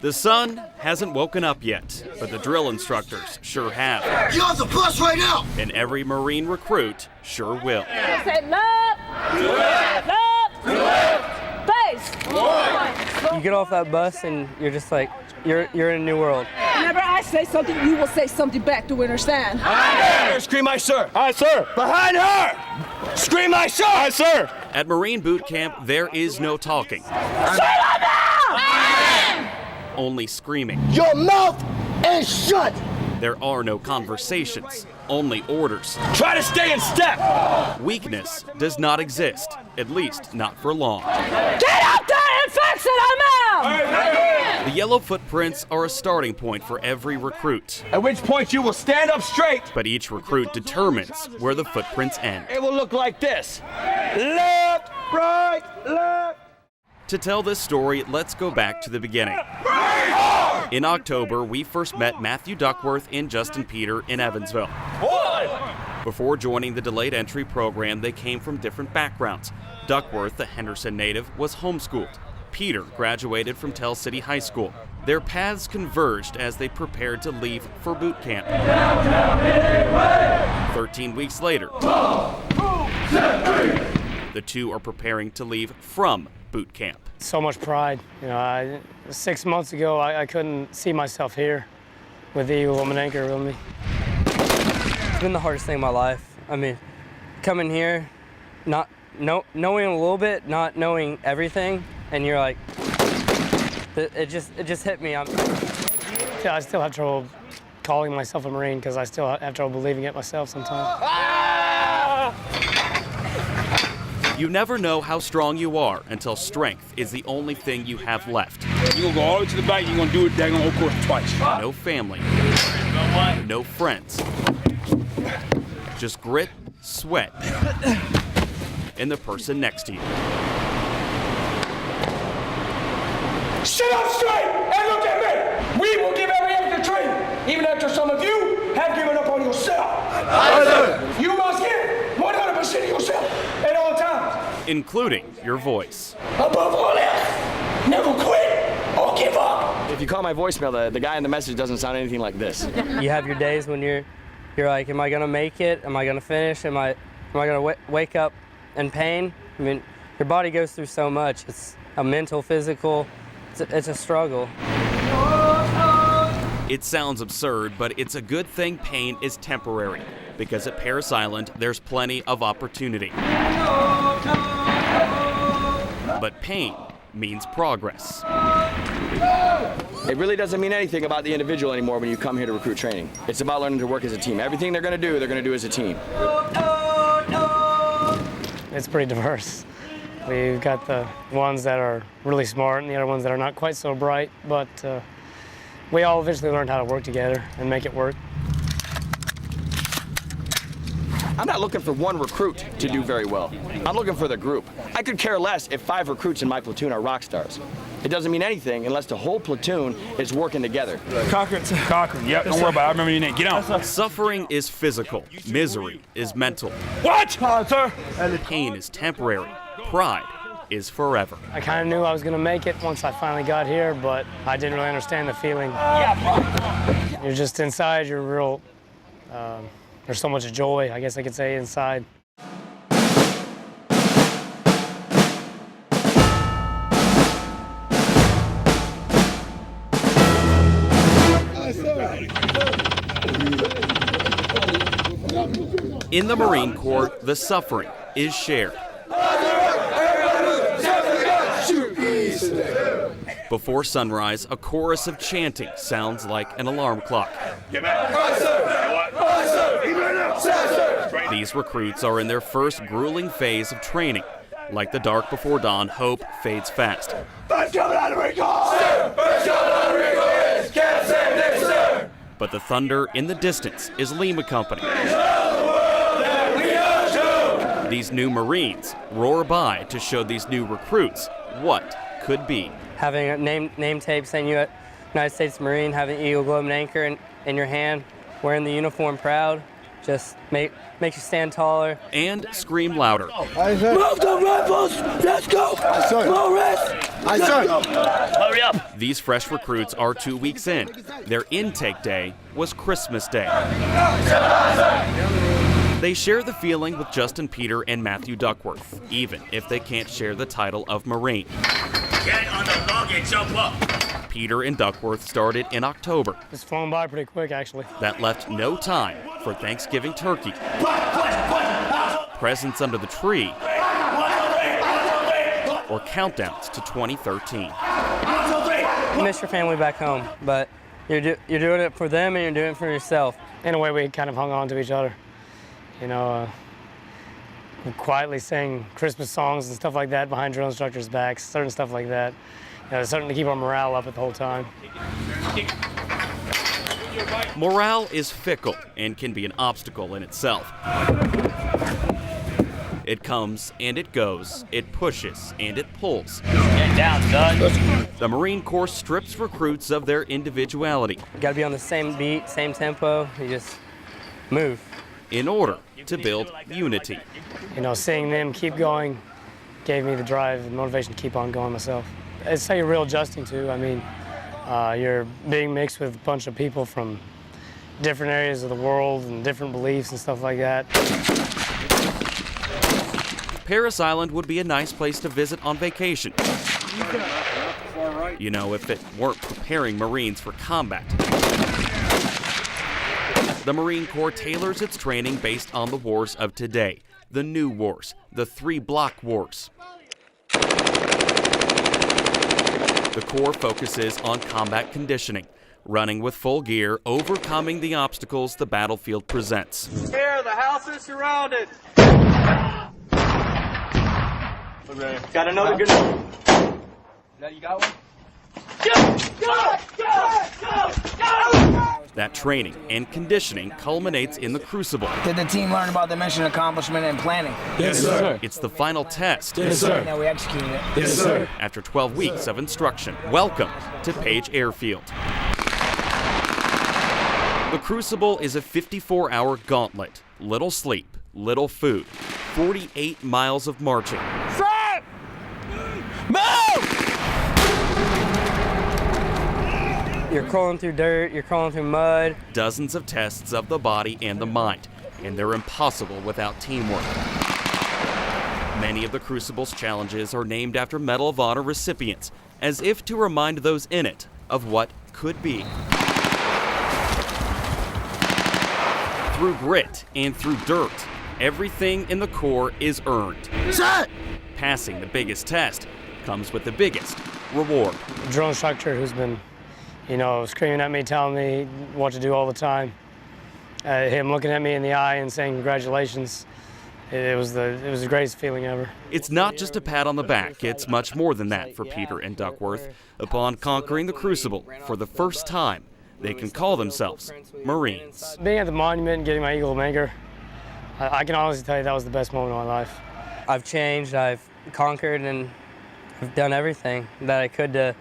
The sun hasn't woken up yet, but the drill instructors sure have. You're on the bus right now! And every Marine recruit sure will. Say left, left, face. You get off that bus and you're just like, you're in a new world. Whenever I say something, you will say something back to understand. Behind her! Scream, "Aye, sir!" Aye, sir! Behind her! Scream, "Aye, sir!" Aye, sir! At Marine boot camp, there is no talking. Only screaming. Your mouth is shut! There are no conversations, only orders. Try to stay in step! Weakness does not exist, at least not for long. Get up there and fix it, I'm out! The yellow footprints are a starting point for every recruit, At which point you will stand up straight. but each recruit determines where the footprints end. It will look like this. Left, right, left. To tell this story, let's go back to the beginning. In October, we first met Matthew Duckworth and Justin Peter in Evansville. Before joining the delayed entry program, they came from different backgrounds. Duckworth, the Henderson native, was homeschooled. Peter graduated from Tell City High School. Their paths converged as they prepared to leave for boot camp. 13 weeks later, the two are preparing to leave from boot camp. So much pride. 6 months ago, I couldn't see myself here with the Eagle Woman Anchor with me. It's been the hardest thing in my life. I mean, coming here, not knowing a little bit, not knowing everything, and you're like, it just hit me. I still have trouble calling myself a Marine because I still have trouble believing it myself sometimes. You never know how strong you are until strength is the only thing you have left. You're gonna go all the way to the back, you're gonna do it daggone whole course twice. No family, no friends, just grit, sweat, and the person next to you. Sit up straight and look at me! We will give every effort to train, even after some of you have given up on yourself. You must give 100% of yourself at all times. Including your voice. Above all else, never quit or give up. If you call my voicemail, the guy in the message doesn't sound anything like this. You have your days when you're like, am I gonna make it? Am I gonna finish? Am I gonna wake up in pain? I mean, your body goes through so much. It's a mental, physical. It's a struggle. It sounds absurd, but it's a good thing pain is temporary, because at Paris Island, there's plenty of opportunity. But pain means progress. It really doesn't mean anything about the individual anymore when you come here to recruit training. It's about learning to work as a team. Everything they're gonna do as a team. It's pretty diverse. We've got the ones that are really smart and the other ones that are not quite so bright, but we all eventually learned how to work together and make it work. I'm not looking for one recruit to do very well. I'm looking for the group. I could care less if 5 recruits in my platoon are rock stars. It doesn't mean anything unless the whole platoon is working together. Cochran, yep, don't worry about it. I remember your name. Get out. Suffering is physical. Misery is mental. What? Sir. Pain is temporary. Pride is forever. I kind of knew I was going to make it once I finally got here, but I didn't really understand the feeling. You're just inside, you're real, there's so much joy, I guess I could say, inside. In the Marine Corps, the suffering is shared. Before sunrise, a chorus of chanting sounds like an alarm clock. These recruits are in their first grueling phase of training. Like the dark before dawn, hope fades fast. But the thunder in the distance is Lima Company. These new Marines roar by to show these new recruits what could be. Having a name tape saying you're United States Marine, having Eagle Globe and Anchor in your hand, wearing the uniform proud, just makes you stand taller. And scream louder. Move the rifles! Let's go! Morris! Hurry up! These fresh recruits are 2 weeks in. Their intake day was Christmas Day. They share the feeling with Justin Peter and Matthew Duckworth, even if they can't share the title of Marine. Get on the log and jump up. Peter and Duckworth started in October. It's flown by pretty quick, actually. That left no time for Thanksgiving turkey, presents under the tree, or countdowns to 2013. You miss your family back home, but you're doing it for them and you're doing it for yourself. In a way, we kind of hung on to each other. You know, we quietly sang Christmas songs and stuff like that behind drill instructors' backs, certain stuff like that. You know, starting to keep our morale up at the whole time. Morale is fickle and can be an obstacle in itself. It comes and it goes, it pushes and it pulls. Get down, son. The Marine Corps strips recruits of their individuality You gotta be on the same beat, same tempo, you just move. in order to build unity. You know, seeing them keep going gave me the drive and motivation to keep on going myself. It's how you're real adjusting to. I mean, you're being mixed with a bunch of people from different areas of the world and different beliefs and stuff like that. Paris Island would be a nice place to visit on vacation. You know, if it weren't preparing Marines for combat. The Marine Corps tailors its training based on the wars of today, the new wars, the 3 block wars. The Corps focuses on combat conditioning, running with full gear, overcoming the obstacles the battlefield presents. Here, the house is surrounded. Got another good one. You got one? That training and conditioning culminates in the Crucible. Did the team learn about the mission accomplishment and planning? Yes, sir. It's the final test. Yes, sir. Now we executed it. Yes, sir. After 12 weeks of instruction, welcome to Page Airfield. The Crucible is a 54-hour gauntlet. Little sleep, little food, 48 miles of marching. Sir! Move! You're crawling through dirt, you're crawling through mud. Dozens of tests of the body and the mind, and they're impossible without teamwork. Many of the Crucible's challenges are named after Medal of Honor recipients, as if to remind those in it of what could be. Through grit and through dirt, everything in the Corps is earned. Sir! Passing the biggest test comes with the biggest reward. The drill instructor who's been, you know, screaming at me, telling me what to do all the time. Him looking at me in the eye and saying congratulations. It was the greatest feeling ever. It's not just a pat on the back, it's much more than that for Peter and Duckworth. Upon conquering the Crucible for the first time, they can call themselves Marines. Being at the monument and getting my Eagle of Anchor, I can honestly tell you that was the best moment of my life. I've changed, I've conquered, and I've done everything that I could to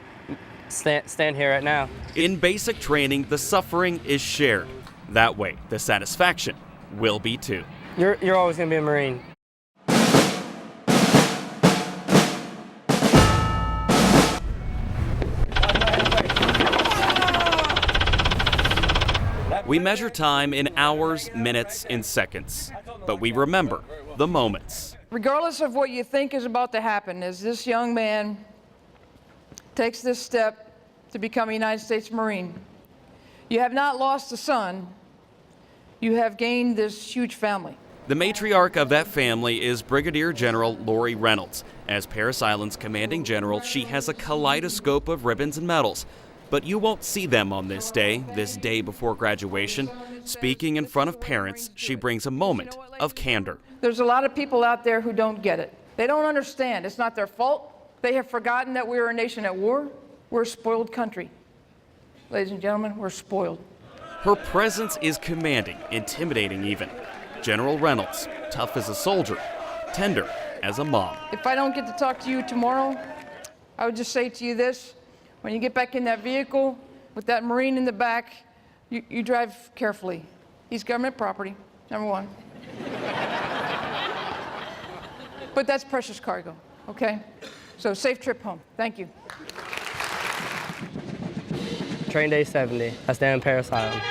stand here right now. In basic training, the suffering is shared. That way, the satisfaction will be too. You're always going to be a Marine. We measure time in hours, minutes, and seconds, but we remember the moments. Regardless of what you think is about to happen, as this young man takes this step to become a United States Marine, you have not lost a son, you have gained this huge family. The matriarch of that family is Brigadier General Lori Reynolds. As Paris Island's commanding general, she has a kaleidoscope of ribbons and medals. But you won't see them on this day before graduation. Speaking in front of parents, she brings a moment of candor. There's a lot of people out there who don't get it. They don't understand. It's not their fault. They have forgotten that we're a nation at war. We're a spoiled country. Ladies and gentlemen, we're spoiled. Her presence is commanding, intimidating even. General Reynolds, tough as a soldier, tender as a mom. If I don't get to talk to you tomorrow, I would just say to you this. When you get back in that vehicle with that Marine in the back, you drive carefully. He's government property. number one. But that's precious cargo, okay? So safe trip home. Thank you. Train day 70. That's down in Paris Island.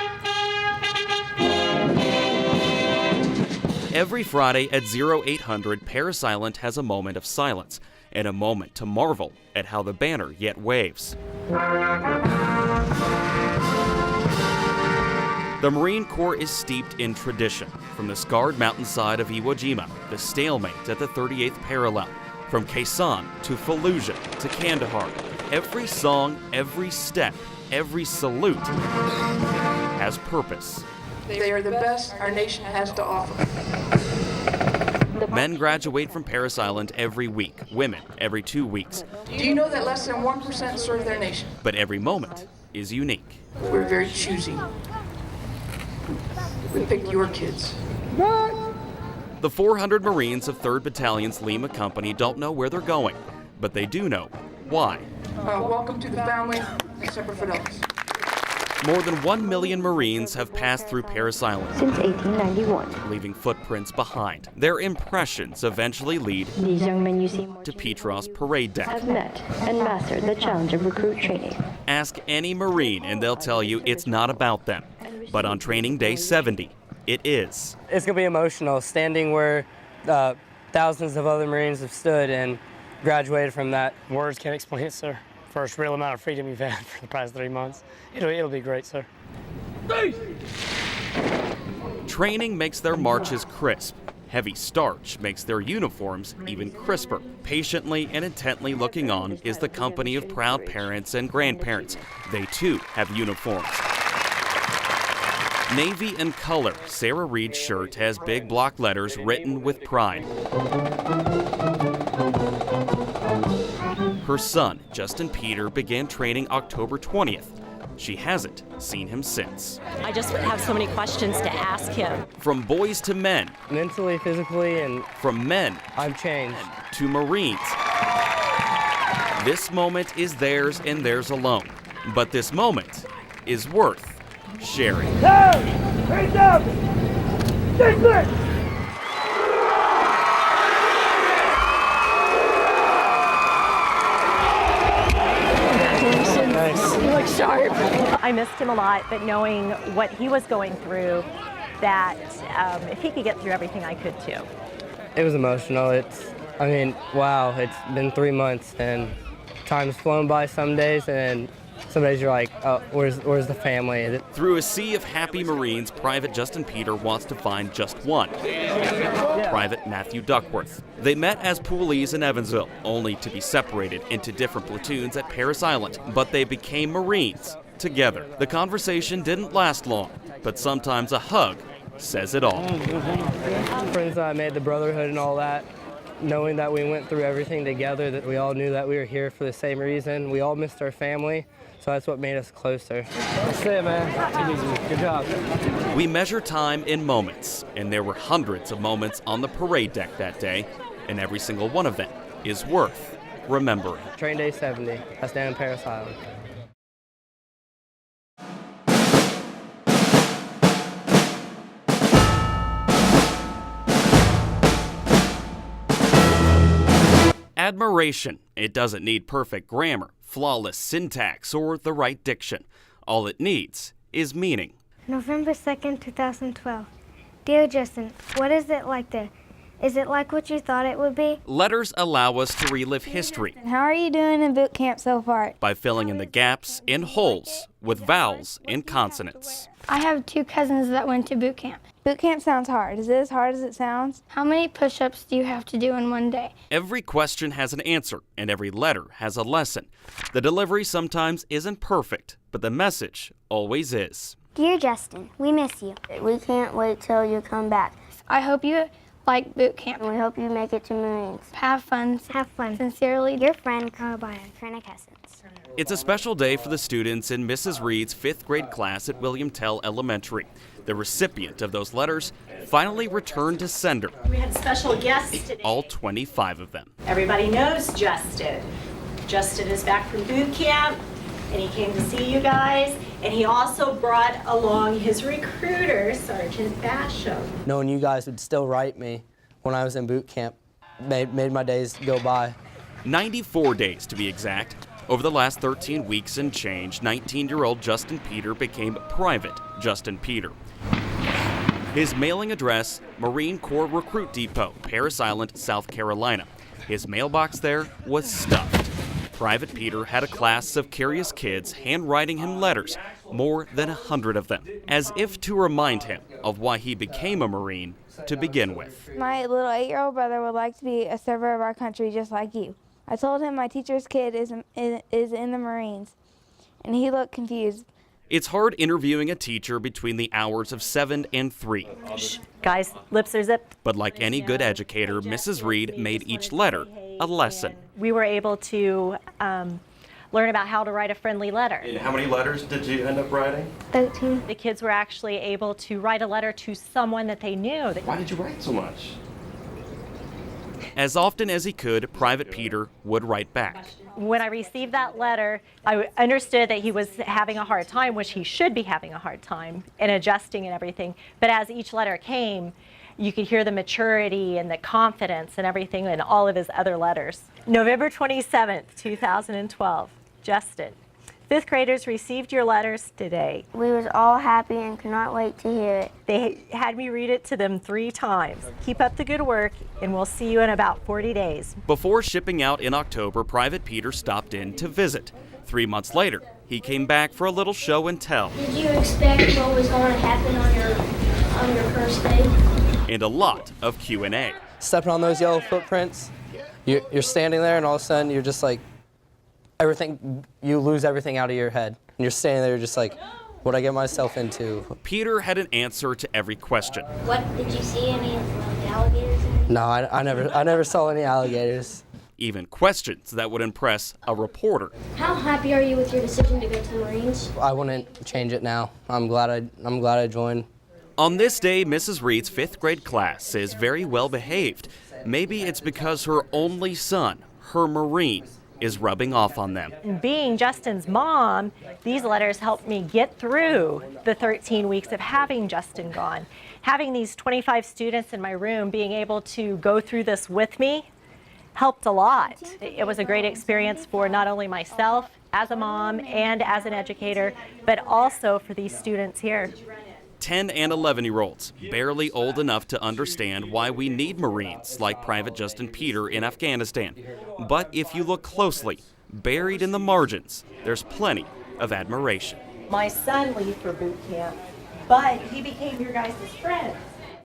Every Friday at 0800, Paris Island has a moment of silence and a moment to marvel at how the banner yet waves. The Marine Corps is steeped in tradition, from the scarred mountainside of Iwo Jima, the stalemate at the 38th parallel, from Khe Sanh to Fallujah to Kandahar. Every song, every step, every salute has purpose. They are the best our nation has to offer. Men graduate from Paris Island every week, women every 2 weeks. Do you know that less than 1% serve their nation? But every moment is unique. We're very choosy. We pick your kids. The 400 Marines of 3rd Battalion's Lima Company don't know where they're going, but they do know why. Welcome to the family, Semper Fidelis. More than 1 million Marines have passed through Paris Island since 1891, leaving footprints behind. Their impressions eventually lead these young men you see to Petros' parade deck. Have met and mastered the challenge of recruit training. Ask any Marine and they'll tell you it's not about them. But on training day 70, it is. It's going to be emotional, standing where thousands of other Marines have stood and graduated from that. Words can't explain it, sir. First real amount of freedom you've had for the past 3 months. It'll be great, sir. Training makes their marches crisp. Heavy starch makes their uniforms even crisper. Patiently and intently looking on is the company of proud parents and grandparents. They too have uniforms. Navy and color, Sarah Reed's shirt has big block letters written with pride. Her son, Justin Peter, began training October 20th. She hasn't seen him since. I just have so many questions to ask him. From boys to men. Mentally, physically, and from men. I've changed. To Marines. This moment is theirs and theirs alone. But this moment is worth sharing. You look sharp. I missed him a lot, but knowing what he was going through, that if he could get through everything, I could too. It was emotional. Wow, it's been 3 months and time's flown by some days, and some days you're like, oh, where's the family? Through a sea of happy Marines, Private Justin Peter wants to find just one. Private Matthew Duckworth. They met as poolies in Evansville, only to be separated into different platoons at Paris Island, but they became Marines together. The conversation didn't last long, but sometimes a hug says it all. Friends that I made, the brotherhood and all that, knowing that we went through everything together, that we all knew that we were here for the same reason. We all missed our family, so that's what made us closer. That's it, man. Good job. We measure time in moments, and there were hundreds of moments on the parade deck that day, and every single one of them is worth remembering. Train day 70. That's down in Paris Island. Admiration. It doesn't need perfect grammar, flawless syntax, or the right diction. All it needs is meaning. November 2nd, 2012. Dear Justin, what is it like there? Is it like what you thought it would be? Letters allow us to relive history. How are you doing in boot camp so far? By filling in the gaps and holes with vowels and consonants. I have 2 cousins that went to boot camp. Boot camp sounds hard. Is it as hard as it sounds? How many push-ups do you have to do in one day? Every question has an answer, and every letter has a lesson. The delivery sometimes isn't perfect, but the message always is. Dear Justin, we miss you. We can't wait till you come back. I hope you like boot camp. We hope you make it to Marines. Have fun. Have fun. Sincerely, your friend, Carl Colonel Cousins. It's a special day for the students in Mrs. Reed's 5th grade class at William Tell Elementary. The recipient of those letters finally returned to sender. We had special guests today. All 25 of them. Everybody knows Justin. Justin is back from boot camp, and he came to see you guys, And he also brought along his recruiter, Sergeant Basham. Knowing you guys would still write me when I was in boot camp made my days go by. 94 days to be exact. Over the last 13 weeks and change, 19-year-old Justin Peter became Private Justin Peter. His mailing address, Marine Corps Recruit Depot, Parris Island, South Carolina. His mailbox there was stuffed. Private Peter had a class of curious kids handwriting him letters, more than 100 of them, as if to remind him of why he became a Marine to begin with. My little 8-year-old brother would like to be a server of our country just like you. I told him my teacher's kid is in the Marines, and he looked confused. It's hard interviewing a teacher between the hours of 7 and 3. Shh, guys, lips are zipped. But like any good educator, Mrs. Reed made each letter a lesson. We were able to learn about how to write a friendly letter. And how many letters did you end up writing? 13. The kids were actually able to write a letter to someone that they knew. Why did you write so much? As often as he could, Private Peter would write back. When I received that letter, I understood that he was having a hard time, which he should be having a hard time, and adjusting and everything. But as each letter came, you could hear the maturity and the confidence and everything in all of his other letters. November 27th, 2012, Justin. 5th graders received your letters today. We was all happy and could not wait to hear it. They had me read it to them 3 times. Keep up the good work, and we'll see you in about 40 days. Before shipping out in October, Private Peter stopped in to visit. 3 months later, he came back for a little show and tell. Did you expect what was going to happen on your first day? And a lot of Q&A. Stepping on those yellow footprints, you're standing there, and all of a sudden you're just like, you lose everything out of your head. And you're standing there just like, what'd I get myself into? Peter had an answer to every question. What, did you see any alligators? No, I never saw any alligators. Even questions that would impress a reporter. How happy are you with your decision to go to the Marines? I wouldn't change it now. I'm glad I joined. On this day, Mrs. Reed's 5th grade class is very well behaved. Maybe it's because her only son, her Marine, is rubbing off on them. Being Justin's mom, these letters helped me get through the 13 weeks of having Justin gone. Having these 25 students in my room, being able to go through this with me, helped a lot. It was a great experience for not only myself as a mom and as an educator, but also for these students here. 10 and 11-year-olds, barely old enough to understand why we need Marines like Private Justin Peter in Afghanistan. But if you look closely, buried in the margins, there's plenty of admiration. My son leave for boot camp, but he became your guys' friend.